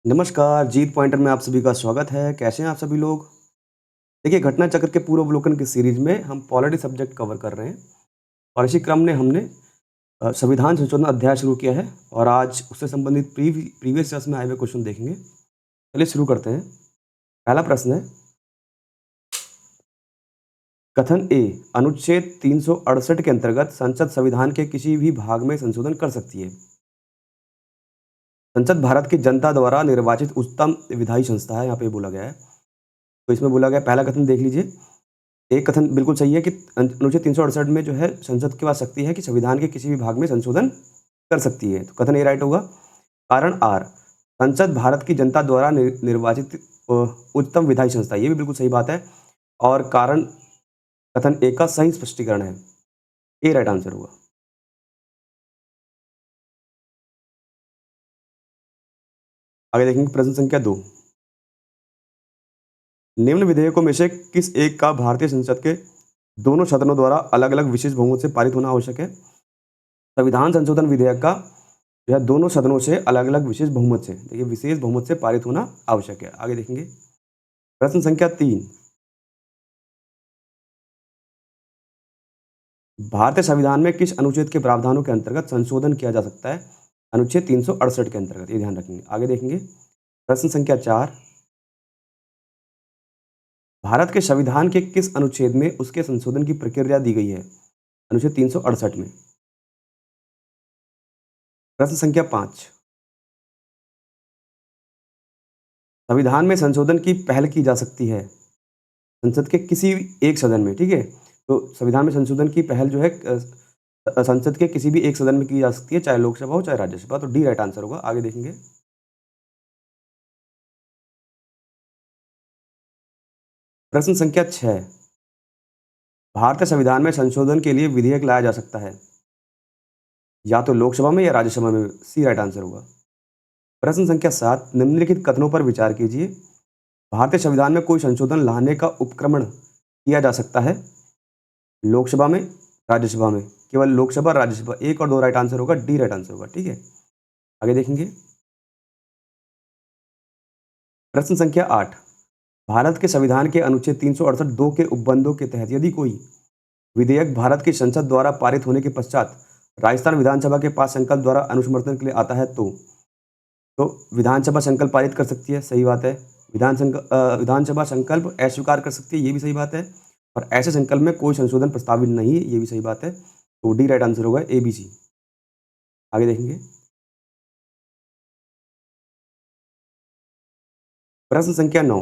नमस्कार, जीत पॉइंटर में आप सभी का स्वागत है। कैसे हैं आप सभी लोग? देखिए, घटना चक्र के पूर्वावलोकन की सीरीज़ में हम पॉलिटी सब्जेक्ट कवर कर रहे हैं और इसी क्रम में हमने संविधान संशोधन अध्याय शुरू किया है और आज उससे संबंधित प्रीवियस ईयर्स में आए हुए क्वेश्चन देखेंगे। चलिए शुरू करते हैं। पहला प्रश्न है, कथन ए, अनुच्छेद 368 के अंतर्गत संसद संविधान के किसी भी भाग में संशोधन कर सकती है। संसद भारत की जनता द्वारा निर्वाचित उच्चतम विधायी संस्था है, यहाँ पे बोला गया है। तो इसमें बोला गया पहला कथन देख लीजिए। एक कथन बिल्कुल सही है कि अनुच्छेद 368 में जो है संसद के पास शक्ति है कि संविधान के किसी भी भाग में संशोधन कर सकती है। तो कथन ए राइट होगा। कारण आर, संसद भारत की जनता द्वारा निर्वाचित उच्चतम विधायी संस्था, ये भी बिल्कुल सही बात है और कारण कथन ए का सही स्पष्टीकरण है। ए राइट आंसर होगा। आगे देखेंगे प्रश्न संख्या 2। निम्न विधेयकों में से किस एक का भारतीय संसद के दोनों सदनों द्वारा अलग अलग विशेष बहुमत से पारित होना आवश्यक है? संविधान संशोधन विधेयक का जो है दोनों सदनों से अलग अलग विशेष बहुमत से, देखिए विशेष बहुमत से पारित होना आवश्यक है। आगे देखेंगे प्रश्न संख्या 3। भारतीय संविधान में किस अनुच्छेद के प्रावधानों के अंतर्गत संशोधन किया जा सकता है? अनुच्छेद 368 के अंतर्गत, ये ध्यान रखेंगे। आगे देखेंगे प्रश्न संख्या 4। भारत के संविधान के किस अनुच्छेद में उसके संशोधन की प्रक्रिया दी गई है? अनुच्छेद 368 में। प्रश्न संख्या 5। संविधान में संशोधन की पहल की जा सकती है संसद के किसी भी एक सदन में, ठीक है? तो संविधान में संशोधन की पहल जो है संसद के किसी भी एक सदन में की जा सकती है, चाहे लोकसभा हो चाहे राज्यसभा। तो डी राइट आंसर होगा। आगे देखेंगे प्रश्न संख्या 6। भारतीय संविधान में संशोधन के लिए विधेयक लाया जा सकता है या तो लोकसभा में या राज्यसभा में। सी राइट आंसर होगा। प्रश्न संख्या 7। निम्नलिखित कथनों पर विचार कीजिए। भारतीय संविधान में कोई संशोधन लाने का उपक्रमण किया जा सकता है लोकसभा में, राज्यसभा में। केवल लोकसभा, राज्यसभा। 1 और 2 राइट आंसर होगा। डी राइट आंसर होगा, ठीक है। आगे देखेंगे प्रश्न संख्या 8। भारत के संविधान के अनुच्छेद 368 2 के उपबंधों के तहत यदि कोई विधेयक भारत की संसद द्वारा पारित होने के पश्चात राजस्थान विधानसभा के पास संकल्प द्वारा अनुसमर्थन के लिए आता है तो विधानसभा संकल्प पारित कर सकती है, सही बात है। विधानसभा संकल्प अस्वीकार कर सकती है, ये भी सही बात है। और ऐसे संकल्प में कोई संशोधन प्रस्तावित नहीं है, ये भी सही बात है। तो डी राइट आंसर होगा, ए बी सी। आगे देखेंगे प्रश्न संख्या 9।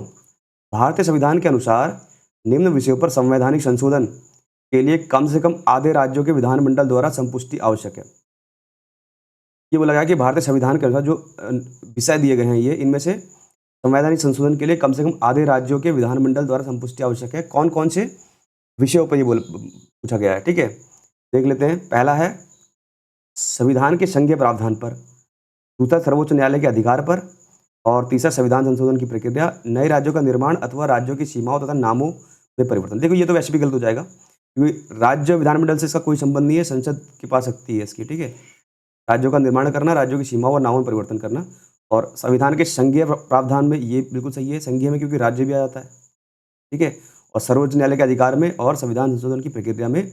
भारतीय संविधान के अनुसार निम्न विषयों पर संवैधानिक संशोधन के लिए कम से कम आधे राज्यों के विधानमंडल द्वारा संपुष्टि आवश्यक है। ये बोला गया कि भारतीय संविधान के अनुसार जो विषय दिए गए हैं, ये इनमें से संवैधानिक संशोधन के लिए कम से कम आधे राज्यों के विधानमंडल द्वारा संपुष्टि आवश्यक है। कौन कौन से विषयों पर ये पूछा गया है, ठीक है? देख लेते हैं। पहला है संविधान के संघीय प्रावधान पर, दूसरा सर्वोच्च न्यायालय के अधिकार पर और तीसरा संविधान संशोधन की प्रक्रिया, नए राज्यों का निर्माण अथवा राज्यों की सीमाओं तथा नामों में परिवर्तन। देखो ये तो वैसे भी गलत हो जाएगा क्योंकि राज्य विधानमंडल से इसका कोई संबंध नहीं है, संसद के पास शक्ति है इसकी, ठीक है? राज्यों का निर्माण करना, राज्यों की सीमाओं और नामों में परिवर्तन करना। और संविधान के संघीय प्रावधान में ये बिल्कुल सही है, संघीय में क्योंकि राज्य भी आ जाता है, ठीक है? और सर्वोच्च न्यायालय के अधिकार में और संविधान संशोधन की प्रक्रिया में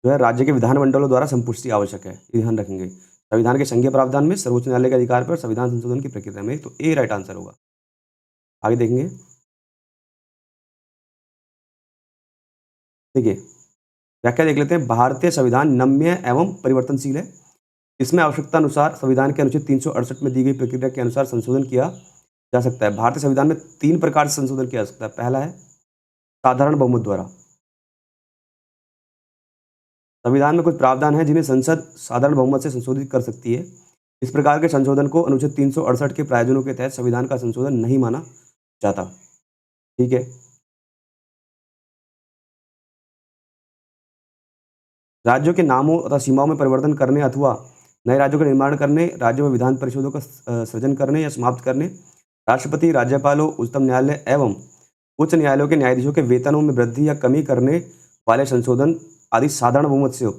जो है राज्य के विधानमंडलों द्वारा संपुष्टि आवश्यक है, ये ध्यान रखेंगे। संविधान के संघीय प्रावधान में, सर्वोच्च न्यायालय के अधिकार पर, संविधान संशोधन की प्रक्रिया में। तो ए राइट आंसर होगा। आगे देखेंगे, देखिए व्याख्या देख लेते हैं। भारतीय संविधान नम्य एवं परिवर्तनशील है। इसमें आवश्यकता अनुसार संविधान के अनुच्छेद 368 में दी गई प्रक्रिया के अनुसार संशोधन किया जा सकता है। भारतीय संविधान में 3 प्रकार से संशोधन किया जा सकता है। पहला है साधारण बहुमत द्वारा। संविधान में कुछ प्रावधान हैं जिन्हें संसद साधारण बहुमत से संशोधित कर सकती है। इस प्रकार के संशोधन को अनुच्छेद 368 के प्रावधानों के तहत संविधान का संशोधन नहीं माना जाता, ठीक है? राज्यों के नामों तथा सीमाओं में परिवर्तन करने अथवा नए राज्यों का निर्माण करने, राज्यों में विधान परिषदों का सृजन करने या समाप्त करने, राष्ट्रपति, राज्यपालों, उच्चतम न्यायालय एवं उच्च न्यायालयों के न्यायाधीशों के वेतनों में वृद्धि या कमी करने वाले संशोधन आदि साधारण बहुमत से हो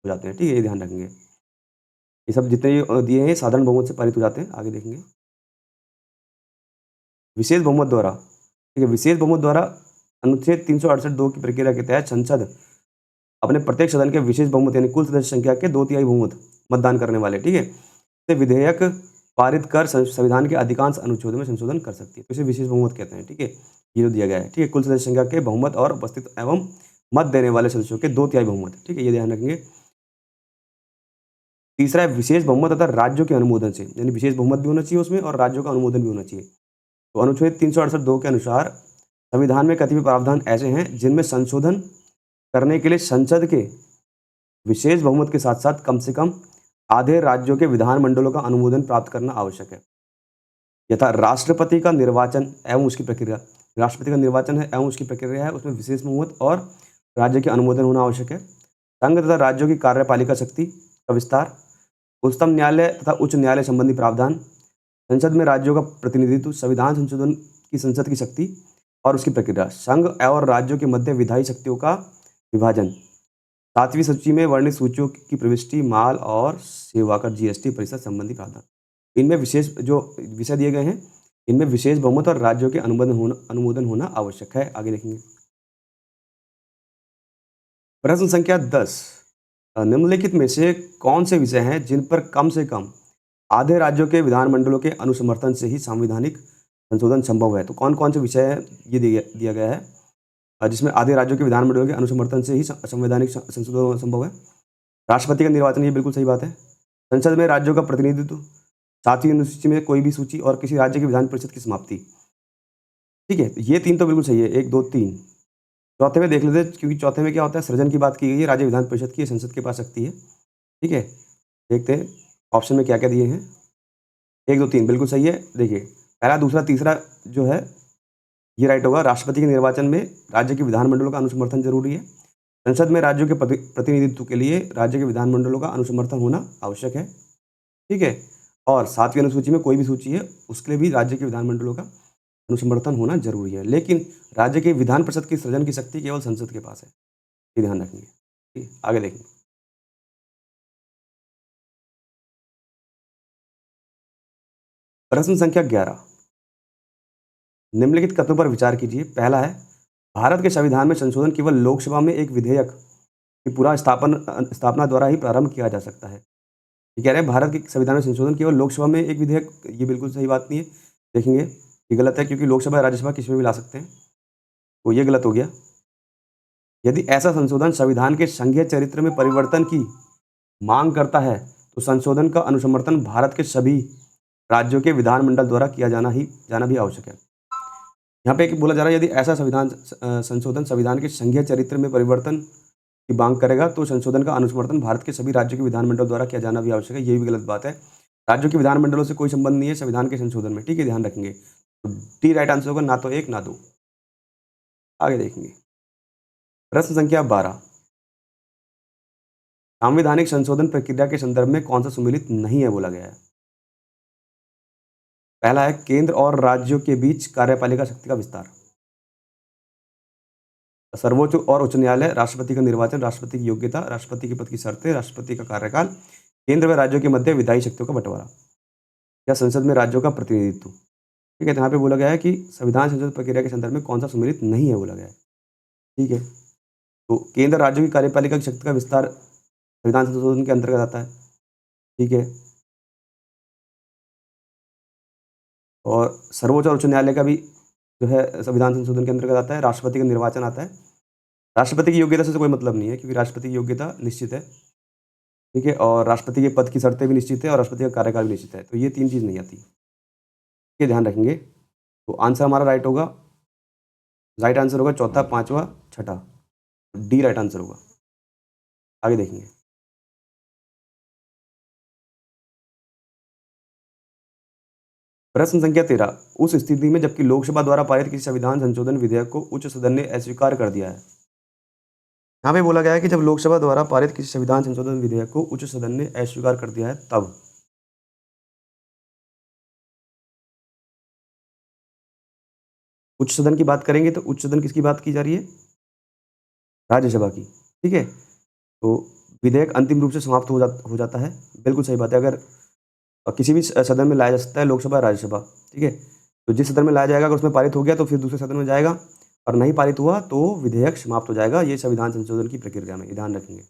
जाते हैं, ठीक है? ये ध्यान रखेंगे। ये सब जितने दिए हैं साधारण बहुमत से पारित हो जाते हैं। आगे देखेंगे विशेष बहुमत द्वारा, ठीक है, विशेष बहुमत द्वारा अनुच्छेद 368(2) की प्रक्रिया के तहत संसद अपने प्रत्येक सदन के विशेष बहुमत यानी कुल सदस्य संख्या के 2/3 बहुमत मतदान करने वाले, ठीक है, से विधेयक पारित कर संविधान के अधिकांश अनुच्छेदों में संशोधन कर सकती है। तो इसे विशेष बहुमत कहते हैं, ठीक है, ये जो दिया गया है, ठीक है, कुल सदस्य संख्या के बहुमत और उपस्थित एवं मत देने वाले सदस्यों के 2/3 बहुमत, ठीक है, ये ध्यान रखेंगे। तीसरा है विशेष बहुमत तथा राज्यों के अनुमोदन से, यानी विशेष बहुमत भी होना चाहिए उसमें और राज्यों का अनुमोदन भी होना चाहिए। तो अनुच्छेद 368(2) के अनुसार संविधान में कतिपय प्रावधान ऐसे हैं जिनमें संशोधन करने के लिए संसद के विशेष बहुमत के साथ साथ कम से कम आधे राज्यों के विधानमंडलों का अनुमोदन प्राप्त करना आवश्यक है। यथा राष्ट्रपति का निर्वाचन एवं उसकी प्रक्रिया, राष्ट्रपति का निर्वाचन है एवं उसकी प्रक्रिया है, उसमें विशेष बहुमत और राज्य के अनुमोदन होना आवश्यक है। संघ तथा राज्यों की कार्यपालिका शक्ति का विस्तार, उच्चतम न्यायालय तथा उच्च न्यायालय संबंधी प्रावधान, संसद में राज्यों का प्रतिनिधित्व, संविधान संशोधन की संसद की शक्ति और उसकी प्रक्रिया, संघ और राज्यों के मध्य विधायी शक्तियों का विभाजन, 7वीं सूची में वर्णित सूचियों की प्रविष्टि, माल और सेवा कर जीएसटी परिषद संबंधी प्रावधान। इनमें विशेष जो विषय दिए गए हैं, इनमें विशेष बहुमत और राज्यों के अनुमोदन होना आवश्यक है। आगे देखेंगे। प्रश्न संख्या 10, निम्नलिखित में से कौन से विषय हैं जिन पर कम से कम आधे राज्यों के विधानमंडलों के अनुसमर्थन से ही संवैधानिक संशोधन संभव है? तो कौन कौन से विषय हैं ये दिया गया है जिसमें आधे राज्यों के विधानमंडलों के अनुसमर्थन से ही संवैधानिक संशोधन संभव है। राष्ट्रपति का निर्वाचन, ये बिल्कुल सही बात है। संसद में राज्यों का प्रतिनिधित्व, 7वीं अनुसूची में कोई भी सूची और किसी राज्य की विधान परिषद की समाप्ति, ठीक है, ये 3 तो बिल्कुल सही है, 1 2 3। चौथे में देख लेते हैं, क्योंकि चौथे में क्या होता है, सृजन की बात की गई है, राज्य विधान परिषद की, संसद के पास शक्ति है, ठीक है। देखते हैं ऑप्शन में क्या क्या दिए हैं। 1 2 3 बिल्कुल सही है। देखिए पहला, दूसरा, तीसरा जो है ये राइट होगा। राष्ट्रपति के निर्वाचन में राज्य के विधानमंडलों का अनुसमर्थन जरूरी है। संसद में राज्यों के प्रतिनिधित्व के लिए राज्य के विधानमंडलों का अनुसमर्थन होना आवश्यक है, ठीक है। और 7वीं अनुसूची में कोई भी सूची है उसके लिए भी राज्य के विधानमंडलों का अनुसमर्थन होना जरूरी है, लेकिन राज्य के विधान परिषद की सृजन की शक्ति केवल संसद के पास है, ये ध्यान रखेंगे, ठीक है। आगे देखेंगे। प्रश्न संख्या 11, निम्नलिखित कथनों पर विचार कीजिए। पहला है, भारत के संविधान में संशोधन केवल लोकसभा में एक विधेयक की पूरा स्थापना द्वारा ही प्रारंभ किया जा सकता है। ये कह रहे हैं भारत के संविधान में संशोधन केवल लोकसभा में एक विधेयक, ये बिल्कुल सही बात नहीं है। देखेंगे ये गलत है, क्योंकि लोकसभा राज्यसभा किसी में भी ला सकते हैं, तो ये गलत हो गया। यदि ऐसा संशोधन संविधान के संघीय चरित्र में परिवर्तन की मांग करता है तो संशोधन का अनुसमर्थन भारत के सभी राज्यों के विधानमंडल द्वारा किया जाना भी आवश्यक है। यहाँ पे बोला जा रहा है, यदि ऐसा संशोधन संविधान के संघीय चरित्र में परिवर्तन की मांग करेगा तो संशोधन का अनुसमर्थन भारत के सभी राज्यों के विधानमंडल द्वारा किया जाना भी आवश्यक है। ये भी गलत बात है। राज्यों के विधानमंडलों से कोई संबंध नहीं है संविधान के संशोधन में, ठीक है, ध्यान रखेंगे। तो डी राइट आंसर होगा, ना तो 1 ना 2। आगे देखेंगे। प्रश्न संख्या 12, संवैधानिक संशोधन प्रक्रिया के संदर्भ में कौन सा सुमेलित नहीं है बोला गया है। पहला है, केंद्र और राज्यों के बीच कार्यपालिका शक्ति का विस्तार, सर्वोच्च और उच्च न्यायालय, राष्ट्रपति का निर्वाचन, राष्ट्रपति की योग्यता, राष्ट्रपति के पद की शर्तें, राष्ट्रपति का कार्यकाल, केंद्र व राज्यों के मध्य विधायी शक्तियों का बंटवारा, या संसद में राज्यों का प्रतिनिधित्व, ठीक है। तो यहाँ पे बोला गया है कि संविधान संशोधन प्रक्रिया के संदर्भ में कौन सा सुमेलित नहीं है बोला गया है, ठीक है। तो केंद्र राज्यों की कार्यपालिका की शक्ति का विस्तार संविधान संशोधन के अंतर्गत आता है, ठीक है। और सर्वोच्च और उच्च न्यायालय का भी जो है संविधान संशोधन के अंतर्गत आता है। राष्ट्रपति का निर्वाचन आता है। राष्ट्रपति की योग्यता से तो कोई मतलब नहीं है, क्योंकि राष्ट्रपति की योग्यता निश्चित है, ठीक है, और राष्ट्रपति के पद की शर्तें भी निश्चित है और राष्ट्रपति का कार्यकाल भी निश्चित है। तो ये 3 चीज़ नहीं आती, ये ध्यान रखेंगे। तो आंसर हमारा राइट होगा, राइट आंसर होगा चौथा, पांचवा, छठा, डी राइट आंसर होगा। आगे देखेंगे। प्रश्न संख्या 13, उस स्थिति में जबकि लोकसभा द्वारा पारित किसी संविधान संशोधन विधेयक को उच्च सदन ने अस्वीकार कर दिया है। यहाँ पे बोला गया है कि जब लोकसभा द्वारा पारित किसी संविधान संशोधन विधेयक को उच्च सदन ने अस्वीकार कर दिया है, तब उच्च सदन की बात करेंगे तो उच्च सदन किसकी बात की जा रही है, राज्यसभा की, ठीक है। तो विधेयक अंतिम रूप से समाप्त हो जाता है, बिल्कुल सही बात है। अगर किसी भी सदन में लाया जा सकता है, लोकसभा, राज्यसभा, ठीक है। तो जिस सदन में लाया जाएगा अगर उसमें पारित हो गया तो फिर दूसरे सदन में जाएगा, और नहीं पारित हुआ तो विधेयक समाप्त हो जाएगा। ये संविधान संशोधन की प्रक्रिया में, ये ध्यान रखेंगे।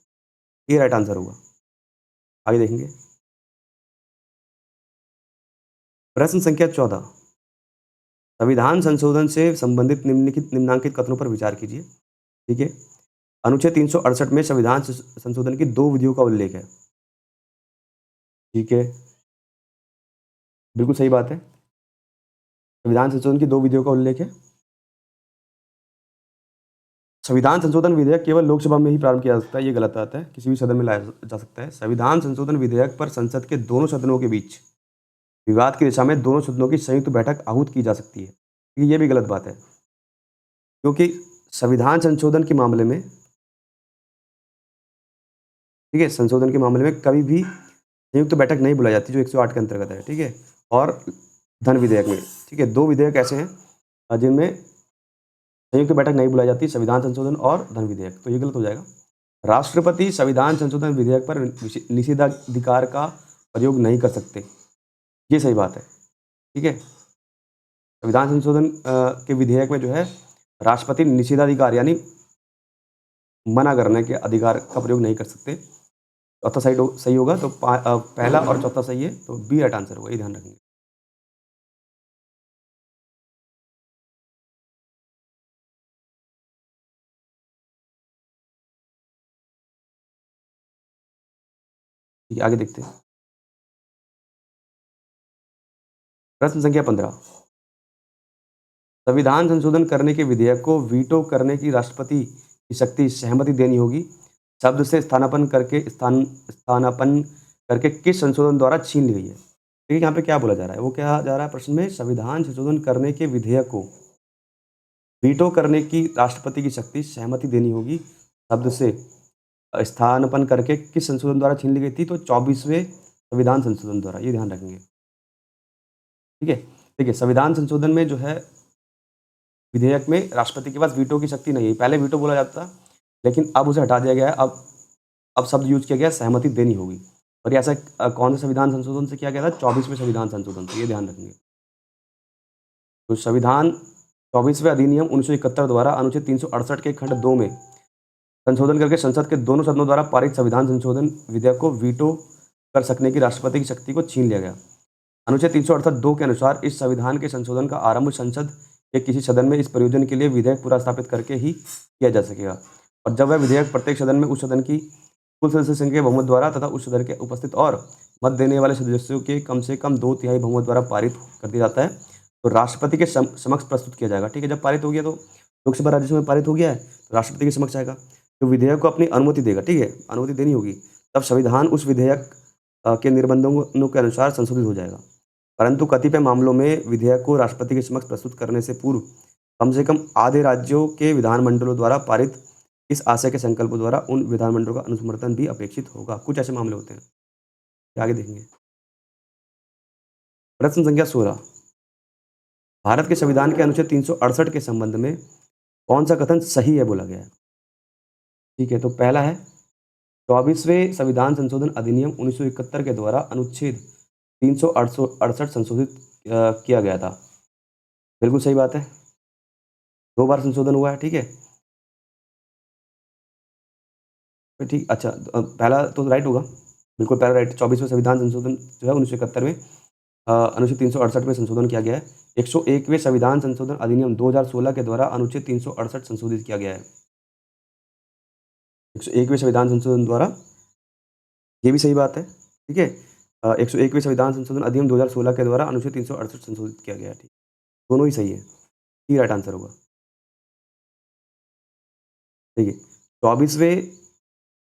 ये राइट आंसर होगा। आगे देखेंगे प्रश्न संख्या 14। संविधान संशोधन से संबंधित निम्नांकित कथनों पर विचार कीजिए। ठीक है, अनुच्छेद 368 में संविधान संशोधन की 2 विधियों का उल्लेख है। ठीक है, बिल्कुल सही बात है। संविधान संशोधन की 2 विधियों का उल्लेख है। संविधान संशोधन विधेयक केवल लोकसभा में ही प्रारंभ किया जा सकता है, ये गलत बात है। किसी भी सदन में लाया जा सकता है। संविधान संशोधन विधेयक पर संसद के दोनों सदनों के बीच विवाद की दिशा में दोनों सदनों की संयुक्त बैठक आहूत की जा सकती है। ये भी गलत बात है, क्योंकि संविधान संशोधन के मामले में, ठीक है, संशोधन के मामले में कभी भी संयुक्त बैठक नहीं बुलाई जाती, जो 108 के अंतर्गत है। ठीक है, और धन विधेयक में, ठीक है, 2 विधेयक ऐसे हैं जिनमें संयुक्त बैठक नहीं बुलाई जाती, संविधान संशोधन और धन विधेयक। तो ये गलत हो जाएगा। राष्ट्रपति संविधान संशोधन विधेयक पर निषेधाधिकार का प्रयोग नहीं कर सकते, ये सही बात है। ठीक है, संविधान संशोधन के विधेयक में जो है राष्ट्रपति निषेधाधिकार यानी मना करने के अधिकार का प्रयोग नहीं कर सकते। चौथा साइड सही होगा, तो पहला और चौथा सही है, तो बी राइट आंसर होगा, ये ध्यान रखेंगे। ठीक है, आगे देखते हैं प्रश्न संख्या 15। संविधान संशोधन करने के विधेयक को वीटो करने की राष्ट्रपति की शक्ति सहमति देनी होगी शब्द से स्थानापन्न करके किस संशोधन द्वारा छीन ली गई है। देखिए यहाँ पे क्या बोला जा रहा है, वो क्या जा रहा है प्रश्न में, संविधान संशोधन करने के विधेयक को वीटो करने की राष्ट्रपति की शक्ति सहमति देनी होगी शब्द से स्थानापन्न करके किस संशोधन द्वारा छीन ली गई थी, तो 24वें संविधान संशोधन द्वारा, ये ध्यान रखेंगे। ठीक है, देखिए संविधान संशोधन में जो है विधेयक में राष्ट्रपति के पास वीटो की शक्ति नहीं है। पहले वीटो बोला जाता था, लेकिन अब उसे हटा दिया गया है। अब शब्द यूज किया गया सहमति देनी होगी, और ये ऐसा कौन से संविधान संशोधन से किया गया था, 24वें संविधान संशोधन से, ये ध्यान रखेंगे। तो संविधान 24वें अधिनियम 1971 द्वारा अनुच्छेद 368 के खंड 2 में संशोधन करके संसद के दोनों सदनों द्वारा पारित संविधान संशोधन विधेयक को वीटो कर सकने की राष्ट्रपति की शक्ति को छीन लिया गया। अनुच्छेद 368(2) के अनुसार इस संविधान के संशोधन का आरंभ संसद के किसी सदन में इस प्रयोजन के लिए विधेयक पूरा स्थापित करके ही किया जा सकेगा, और जब वह विधेयक प्रत्येक सदन में उस सदन की कुल सदस्य संख्या के बहुमत द्वारा तथा उस सदन के उपस्थित और मत देने वाले सदस्यों के कम से कम 2/3 बहुमत द्वारा पारित कर दिया जाता है, तो राष्ट्रपति के समक्ष प्रस्तुत किया जाएगा। ठीक है, जब पारित हो गया, तो लोकसभा राज्यसभा में पारित हो गया है, तो राष्ट्रपति के समक्ष आएगा, तो विधेयक को अपनी अनुमति देगा। ठीक है, अनुमति देनी होगी, तब संविधान उस विधेयक के निर्बंधों के अनुसार संशोधित हो जाएगा। परंतु कतिपय मामलों में विधेयक को राष्ट्रपति के समक्ष प्रस्तुत करने से पूर्व कम से कम आधे राज्यों के विधानमंडलों द्वारा पारित इस आशय के संकल्पों द्वारा उन विधानमंडलों का अनुसमर्थन भी अपेक्षित होगा। कुछ ऐसे मामले होते हैं, आगे देखेंगे। प्रश्न संख्या 16। भारत के संविधान के अनुच्छेद 368 के संबंध में कौन सा कथन सही है बोला गया है। ठीक है, तो पहला है 24वें संविधान संशोधन अधिनियम 1971 के द्वारा अनुच्छेद 368 संशोधित किया गया था। बिल्कुल सही बात है, 2 बार संशोधन हुआ है। ठीक है, ठीक, अच्छा, पहला तो राइट होगा, बिल्कुल पहला राइट। 24वें संविधान संशोधन जो है 1971 में अनुच्छेद 368 में संशोधन किया गया है। 101वें संविधान संशोधन अधिनियम 2016 के द्वारा अनुच्छेद 368 संशोधित किया गया है। 101वें संविधान संशोधन द्वारा, ये भी सही बात है। ठीक है, 101वें संविधान संशोधन अधिनियम 2016 के द्वारा अनुच्छेद 368 संशोधित किया गया है। ठीक, दोनों ही सही है, ये राइट आंसर होगा। देखिए 24वें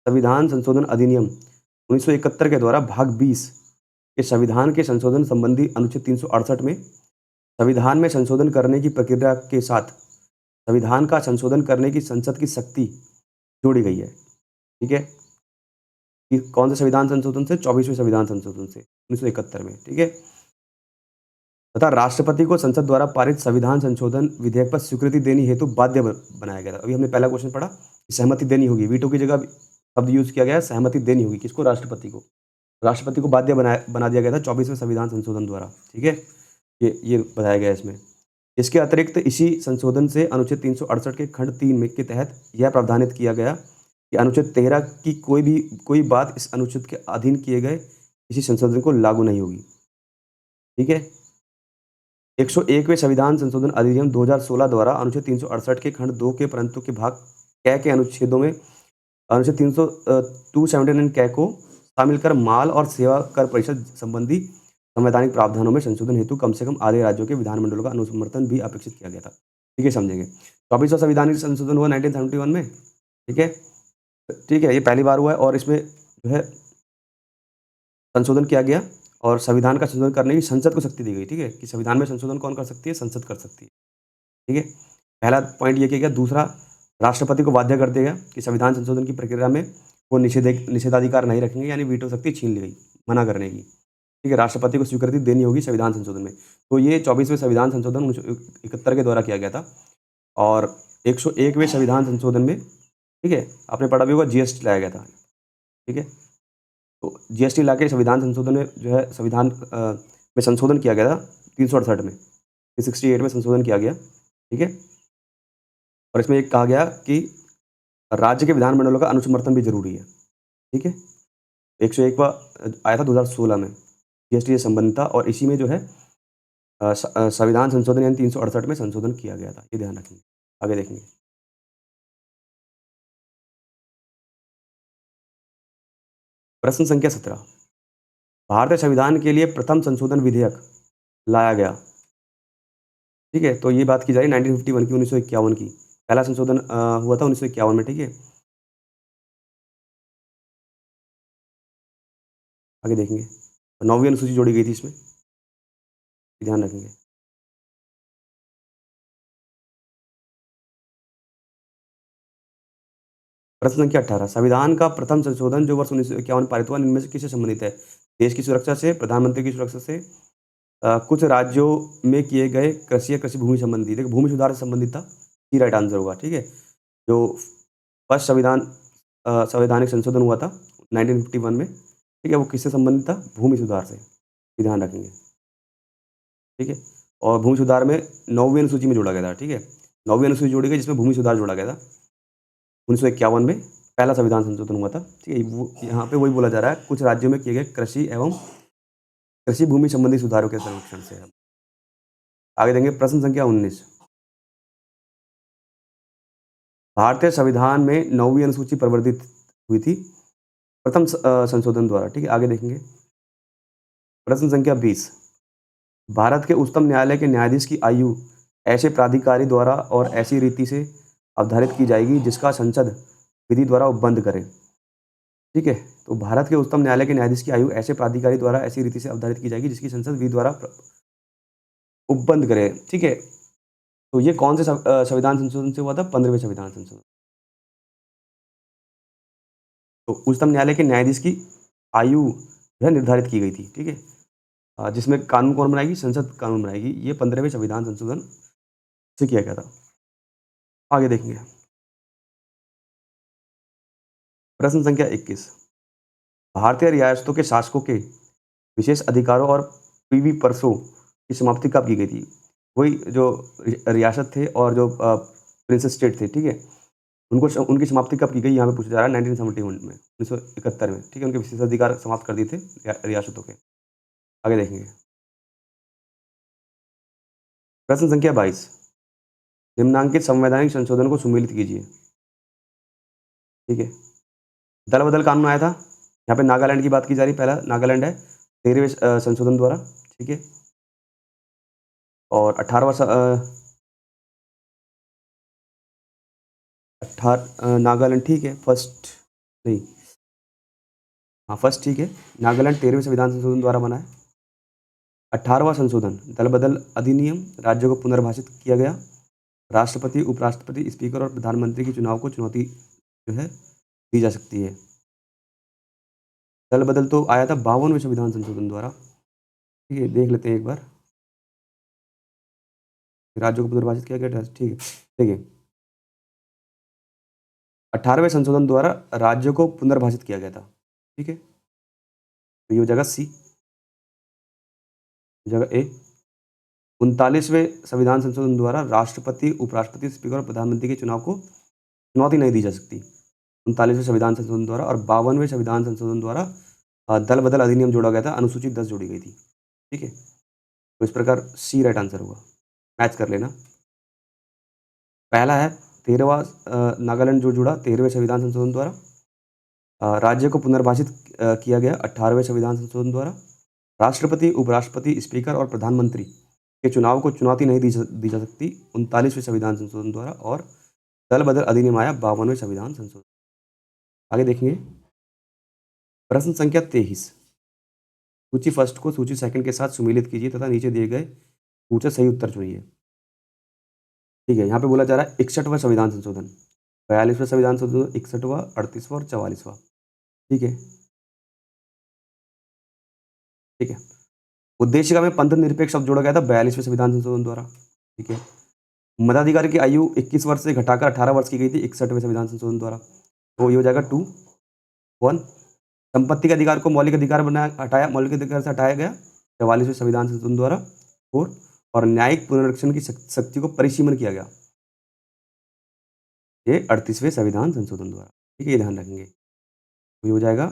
संविधान संशोधन अधिनियम 1971 के द्वारा भाग 20 के संविधान के संशोधन संबंधी अनुच्छेद 368 में संविधान में संशोधन करने की प्रक्रिया के साथ संविधान का संशोधन करने की संसद की शक्ति जोड़ी गई है। ठीक है, कि कौन से संविधान संशोधन से, 24वें संविधान संशोधन से 1971 में। ठीक है, तथा राष्ट्रपति को संसद द्वारा पारित संविधान संशोधन विधेयक पर स्वीकृति देनी हेतु बाध्य बनाया गया था। अभी हमने पहला क्वेश्चन पढ़ा कि सहमति देनी होगी, वीटो की जगह शब्द यूज किया गया है सहमति देनी होगी। किसको, राष्ट्रपति को। राष्ट्रपति को बाध्य बना दिया गया था 24वें संविधान संशोधन द्वारा। ठीक है, ये बताया गया है इसमें। इसके अतिरिक्त इसी संशोधन से अनुच्छेद 368 के खंड 3 में के तहत यह प्रावधानित किया गया कि अनुच्छेद 13 की कोई बात इस अनुच्छेद के अधीन किए गए किसी संशोधन को लागू नहीं होगी। ठीक है? 101वें संविधान संशोधन अधिनियम 2016 द्वारा अनुच्छेद 368 के खंड 2 के परंतु के भाग क के अनुच्छेदों में अनुच्छेद 279 क को शामिल कर माल और सेवा कर परिषद संबंधी संवैधानिक प्रावधानों में संशोधन हेतु कम से कम आधे राज्यों के विधानमंडलों का अनुसमर्थन भी अपेक्षित किया गया था। ठीक है, समझेंगे। 24वां संवैधानिक संशोधन हुआ 1971 में। ठीक है, ठीक है, ये पहली बार हुआ है और इसमें जो है संशोधन किया गया और संविधान का संशोधन करने की संसद को शक्ति दी गई। ठीक है, कि संविधान में संशोधन कौन कर सकती है? संसद कर सकती है। ठीक है, पहला पॉइंट ये किया गया। दूसरा, राष्ट्रपति को बाध्य कर दिया गया कि संविधान संशोधन की प्रक्रिया में वो निषेधाधिकार नहीं रखेंगे, यानी वीटो शक्ति छीन ली गई मना करने की। ठीक है, राष्ट्रपति को स्वीकृति देनी होगी संविधान संशोधन में। तो ये 24वें संविधान संशोधन 1971 के द्वारा किया गया था। और 101वें संविधान संशोधन में, ठीक है, आपने पढ़ा भी होगा, जीएसटी लाया गया था। ठीक है, तो जीएसटी ला के संविधान संशोधन में जो है संविधान में संशोधन किया गया था 368 में, 368 में संशोधन किया गया। ठीक है, और इसमें एक कहा गया कि राज्य के विधानमंडलों का अनुसमर्थन भी जरूरी है। ठीक है, 101वां आया था 2016 में, जीएसटी से संबंधित था और इसी में जो है संविधान संशोधन यानी 368 में संशोधन किया गया था। ये ध्यान रखेंगे, आगे देखेंगे। प्रश्न संख्या 17, भारतीय संविधान के लिए प्रथम संशोधन विधेयक लाया गया। ठीक है, तो ये बात की जा रही है 1951 की, 1951 की। पहला संशोधन हुआ था 1951 में। ठीक है, आगे देखेंगे। 9वीं अनुसूची जोड़ी गई थी इसमें, ध्यान रखेंगे। प्रश्न संख्या 18, संविधान का प्रथम संशोधन जो वर्ष 1951 पारित हुआ, इनमें से किससे संबंधित है? देश की सुरक्षा से, प्रधानमंत्री की सुरक्षा से, कुछ राज्यों में किए गए कृषि या कृषि भूमि संबंधी। देखो, भूमि सुधार से संबंधित था, ये राइट आंसर होगा। ठीक है, जो फर्स्ट संवैधानिक संशोधन हुआ था 1951 में, ठीक है, वो किससे संबंधित था? भूमि सुधार से, ये ध्यान रखेंगे। ठीक है, और भूमि सुधार में 9वीं अनुसूची में जोड़ा गया था। ठीक है, 9वीं अनुसूची जोड़ी गई जिसमें भूमि सुधार जोड़ा गया था 1951 में, पहला संविधान संशोधन हुआ था। ठीक है, वो यहाँ पे वही बोला जा रहा है, कुछ राज्यों में किए गए कृषि एवं कृषि भूमि संबंधी सुधारों के संरक्षण से। आगे देंगे। प्रश्न संख्या 19, भारतीय संविधान में 9वीं अनुसूची प्रवर्तित हुई थी प्रथम संशोधन द्वारा। ठीक है, आगे देखेंगे। प्रश्न संख्या 20, भारत के उच्चतम न्यायालय के न्यायाधीश की आयु ऐसे प्राधिकारी द्वारा और ऐसी रीति से अवधारित की जाएगी जिसका संसद विधि द्वारा उपबंध करे। ठीक है, तो भारत के उच्चतम न्यायालय के न्यायाधीश की आयु ऐसे प्राधिकारी द्वारा ऐसी रीति से अवधारित की जाएगी जिसकी संसद विधि द्वारा उपबंध करे। ठीक है, तो ये कौन से संविधान संशोधन से हुआ था? 15वें संविधान संशोधन। तो उच्चतम न्यायालय के न्यायाधीश की आयु जो है निर्धारित की गई थी। ठीक है, जिसमें कानून कौन बनाएगी? संसद कानून बनाएगी। ये 15वें संविधान संशोधन से किया गया था। आगे देखेंगे। प्रश्न संख्या 21, भारतीय रियासतों के शासकों के विशेष अधिकारों और पीवी परसों की समाप्ति कब की गई थी? वही जो रियासत थे और जो प्रिंसेस स्टेट थे, ठीक है, उनकी समाप्ति कब की गई? यहाँ पे पूछा जा रहा है 1971 में, 1971 में। ठीक है, उनके विशेष अधिकार समाप्त कर दिए थे रियासतों के। आगे देखेंगे। प्रश्न संख्या 22, निम्नांकित संवैधानिक संशोधन को सुमेलित कीजिए। ठीक है, दल बदल कानून आया था, यहाँ पे नागालैंड की बात की जा रही। पहला नागालैंड है 13वें संशोधन द्वारा। ठीक है, और 18वां नागालैंड, ठीक है, फर्स्ट नहीं, हाँ फर्स्ट, ठीक है, नागालैंड 13वें संविधान संशोधन द्वारा बना है। 18वां संशोधन दल बदल अधिनियम, राज्यों को पुनर्भाषित किया गया। राष्ट्रपति, उपराष्ट्रपति, स्पीकर और प्रधानमंत्री के चुनाव को चुनौती जो है दी जा सकती है। दल बदल तो आया था 52वें संविधान संशोधन द्वारा। ठीक है, देख लेते हैं एक बार, राज्यों को पुनर्भाषित किया गया। ठीक है, देखिए 18वें संशोधन द्वारा राज्यों को पुनर्भाषित किया गया था। ठीक है, तो ये हो जाएगा सी, जगह ए। 39वें संविधान संशोधन द्वारा राष्ट्रपति, उपराष्ट्रपति, स्पीकर और प्रधानमंत्री के चुनाव को चुनौती नहीं दी जा सकती। 39वें संविधान संशोधन द्वारा और 52वें संविधान संशोधन द्वारा दल बदल अधिनियम जोड़ा गया था, अनुसूची 10 जोड़ी गई थी। ठीक है, तो इस प्रकार सी राइट आंसर होगा। मैच कर लेना। पहला है 13वां नागालैंड जो जुड़ा 13वें संविधान संशोधन द्वारा। राज्य को पुनर्भाषित किया गया 18वें संविधान संशोधन द्वारा। राष्ट्रपति, उपराष्ट्रपति, स्पीकर और प्रधानमंत्री के चुनाव को चुनौती नहीं दी जा सकती 39वें संविधान संशोधन द्वारा। और दल बदल अधिनियम आया 52वें संविधान संशोधन। आगे देखेंगे प्रश्न संख्या 23। सूची फर्स्ट को सूची सेकंड के साथ सुमेलित कीजिए तथा नीचे दिए गए पूछे सही उत्तर चुनिए। ठीक है, यहाँ पे बोला जा रहा है 61वां संविधान संशोधन, 42वां संविधान संशोधन, 61वां, 38वां और 44वां। ठीक है, ठीक है। उद्देशिका में पंथ निरपेक्ष शब्द जोड़ा गया था 42वें संविधान संशोधन द्वारा। ठीक है, मताधिकार की आयु 21 वर्ष से घटाकर 18 वर्ष की गई थी 61वें संविधान संशोधन द्वारा। तो ये हो जाएगा 2 1। संपत्ति के अधिकार को मौलिक अधिकार मौलिक अधिकार से हटाया गया 44वें संविधान संशोधन द्वारा। 4। और न्यायिक पुनरीक्षण की शक्ति को परिसीमन किया गया ये 38वें संविधान संशोधन द्वारा। ठीक है, ये ध्यान रखेंगे। तो ये हो जाएगा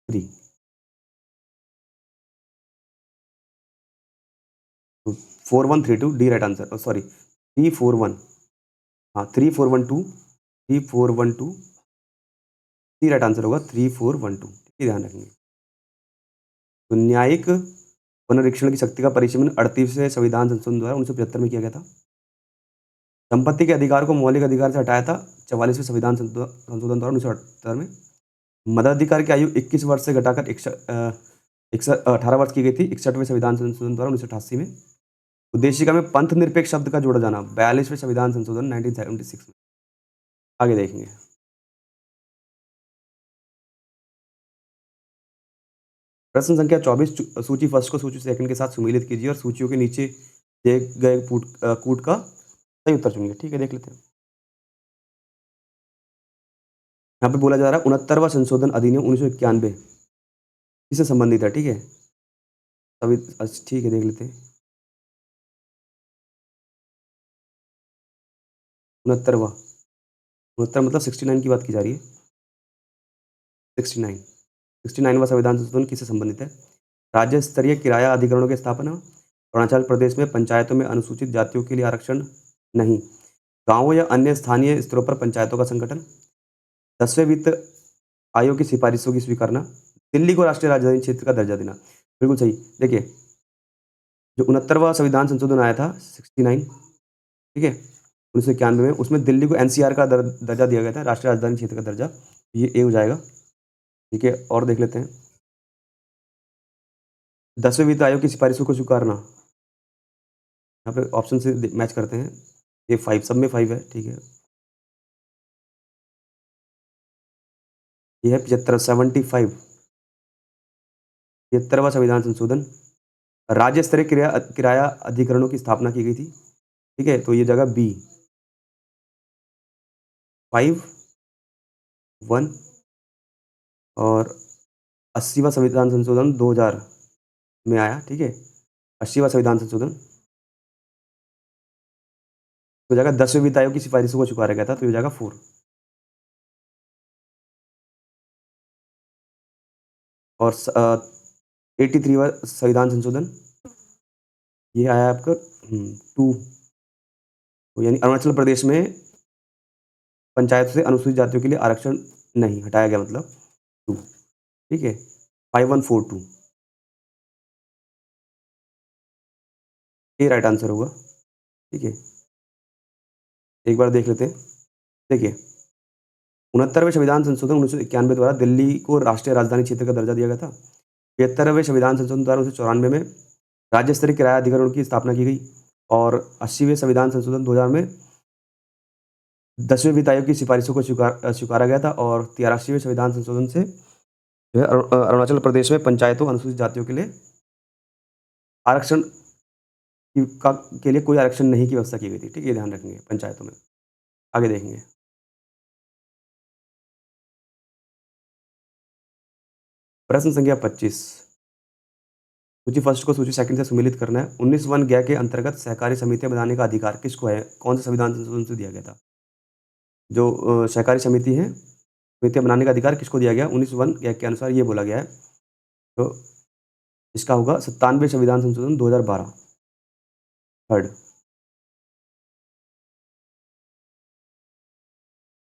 3। तो 4132 डी राइट आंसर, सॉरी 341, हाँ 3412, 3412 डी राइट आंसर होगा 3412। ठीक है, ध्यान रखेंगे। तो न्यायिक पुनरीक्षण की शक्ति का परिसीमन 38वें संविधान संशोधन द्वारा 1975 में किया गया था। संपत्ति के अधिकार को मौलिक अधिकार से हटाया था 44वें संविधान संशोधन द्वारा 1978 में। मताधिकार की आयु 21 वर्ष से घटाकर 18 वर्ष की गई थी 61वें संविधान संशोधन द्वारा 1988 में। उद्देशिका में पंथ निरपेक्ष शब्द का जोड़ा जाना 42वें संविधान संशोधन 1976 में। आगे देखेंगे प्रश्न संख्या 24। सूची फर्स्ट को सूची सेकंड के साथ सुमेलित कीजिए और सूचियों के नीचे दिए गए कूट का सही उत्तर चुनिए। ठीक है, देख लेते हैं। यहाँ पे बोला जा रहा है 69वां संशोधन अधिनियम 1991 किससे संबंधित है। ठीक है, अभी अच्छा ठीक है, देख लेते हैं। 69वां 69 मतलब 69 की बात की जा रही है। 69 69वां संविधान संशोधन किससे संबंधित है। राज्य स्तरीय किराया अधिकरणों की स्थापना। अरुणाचल प्रदेश में पंचायतों में अनुसूचित जातियों के लिए आरक्षण नहीं। गांवों या अन्य स्थानीय स्तरों पर पंचायतों का संगठन। 10वें वित्त आयोग की सिफारिशों की स्वीकारना। दिल्ली को राष्ट्रीय राजधानी क्षेत्र का दर्जा देना। बिल्कुल सही। देखिए, जो 69वां संविधान संशोधन आया था 69, ठीक है, 1991 में, उसमें दिल्ली को एनसीआर का दर्जा दिया गया था, राष्ट्रीय राजधानी क्षेत्र का दर्जा। ये ए हो जाएगा। ठीक है, और देख लेते हैं 10वें वित्त आयोग की सिफारिशों को स्वीकारना। यहाँ पे ऑप्शन से मैच करते हैं। ये 5, सब में 5 है। ठीक है, ये है 75, 75, 73वां संविधान संशोधन। राज्य स्तरीय किराया अधिकरणों की स्थापना की गई थी। ठीक है, तो ये जगह बी 5 1। और 80वां संविधान संशोधन 2000 में आया। ठीक है, 80वां संविधान संशोधन तो जगह 10वें वित्त आयोग की सिफारिशों को स्वीकारा गया था, तो ये जगह 4। और 83वां संविधान संशोधन ये आया आपका 2। तो यानी अरुणाचल प्रदेश में पंचायत से अनुसूचित जातियों के लिए आरक्षण नहीं हटाया गया, मतलब 2। ठीक है, 5142 ये राइट आंसर होगा। ठीक है, एक बार देख लेते हैं। देखिए, 69वें संविधान संशोधन 1991 द्वारा दिल्ली को राष्ट्रीय राजधानी क्षेत्र का दर्जा दिया गया था। 73वें संविधान संशोधन द्वारा 1994 में राज्य स्तरीय किराया अधिकरणों की स्थापना की गई। और 80वें संविधान संशोधन 2000 में 10वें वित्त आयोग की सिफारिशों को स्वीकारा गया था। और 83वें संविधान संशोधन से जो है अरुणाचल प्रदेश में पंचायतों अनुसूचित जातियों के लिए आरक्षण के लिए कोई आरक्षण नहीं की व्यवस्था की गई थी। ठीक है, ये ध्यान रखेंगे पंचायतों में। आगे देखेंगे प्रश्न संख्या 25। सूची फर्स्ट को सूची सेकंड से सम्मिलित करना है। 19 ज्ञ के अंतर्गत सहकारी समितियां बनाने का अधिकार किसको है? कौन से संविधान संशोधन से दिया गया था? जो सहकारी समिति है, समितियां बनाने का अधिकार किसको दिया गया? 19 ज्ञ के अनुसार ये बोला गया है। तो इसका होगा 97वें संविधान संशोधन 2012, थर्ड।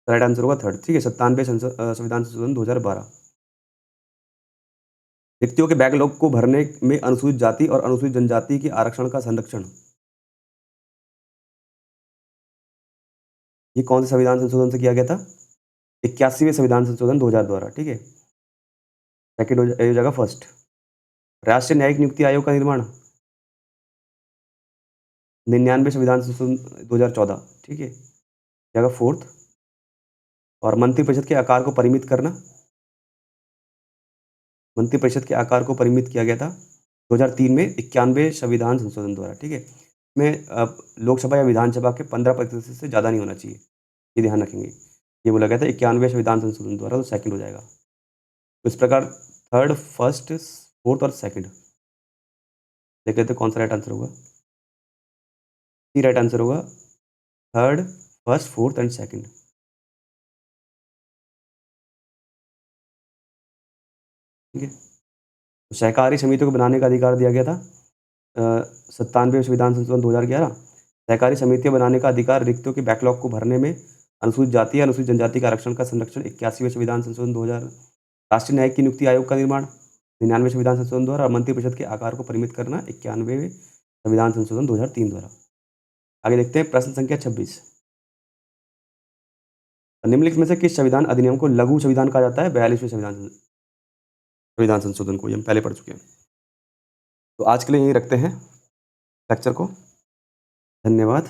राइट आंसर होगा थर्ड। ठीक है, 97वें संविधान संशोधन 2012। रिक्तियों के बैकलॉग को भरने में अनुसूचित जाति और अनुसूचित जनजाति के आरक्षण का संरक्षण, ये कौन से संविधान संशोधन से किया गया था? 81वें संविधान संशोधन 2000 द्वारा। ठीक है, सेकंड हो जाएगा फर्स्ट। राष्ट्रीय न्यायिक नियुक्ति आयोग का निर्माण, 99वें संविधान संशोधन 2014। ठीक है, जाएगा फोर्थ। और मंत्रिपरिषद के आकार को परिमित करना, मंत्रिपरिषद के आकार को परिमित किया गया था 2003 में 91वें संविधान संशोधन द्वारा। ठीक है, इसमें लोकसभा या विधानसभा के 15% से ज़्यादा नहीं होना चाहिए, ये ध्यान रखेंगे। ये बोला गया था 91वें संविधान संशोधन द्वारा, तो सेकंड हो जाएगा। तो इस प्रकार थर्ड, फर्स्ट, फोर्थ और सेकंड देख लेते हैं कौन सा राइट आंसर होगा। सी राइट आंसर होगा third, first, fourth and second. ठीक है, तो सहकारी समितियों को बनाने का अधिकार दिया गया था 97वें संविधान संशोधन 2011। सहकारी समितियां बनाने का अधिकार रिक्तियों के बैकलॉग को भरने में अनुसूचित जाति या अनुसूचित जनजाति के आरक्षण का संरक्षण 81वें संविधान संशोधन 2000। राष्ट्रीय न्यायिक नियुक्ति आयोग का निर्माण 99वें संविधान संशोधन द्वारा। मंत्रिपरिषद के आकार को परिमित करना 91वें संविधान संशोधन 2003 द्वारा। आगे देखते हैं प्रश्न संख्या 26। निम्नलिखित में से किस संविधान अधिनियम को लघु संविधान कहा जाता है? 42वें संविधान संशोधन को, ये हम पहले पढ़ चुके हैं। तो आज के लिए यही रखते हैं लेक्चर को। धन्यवाद।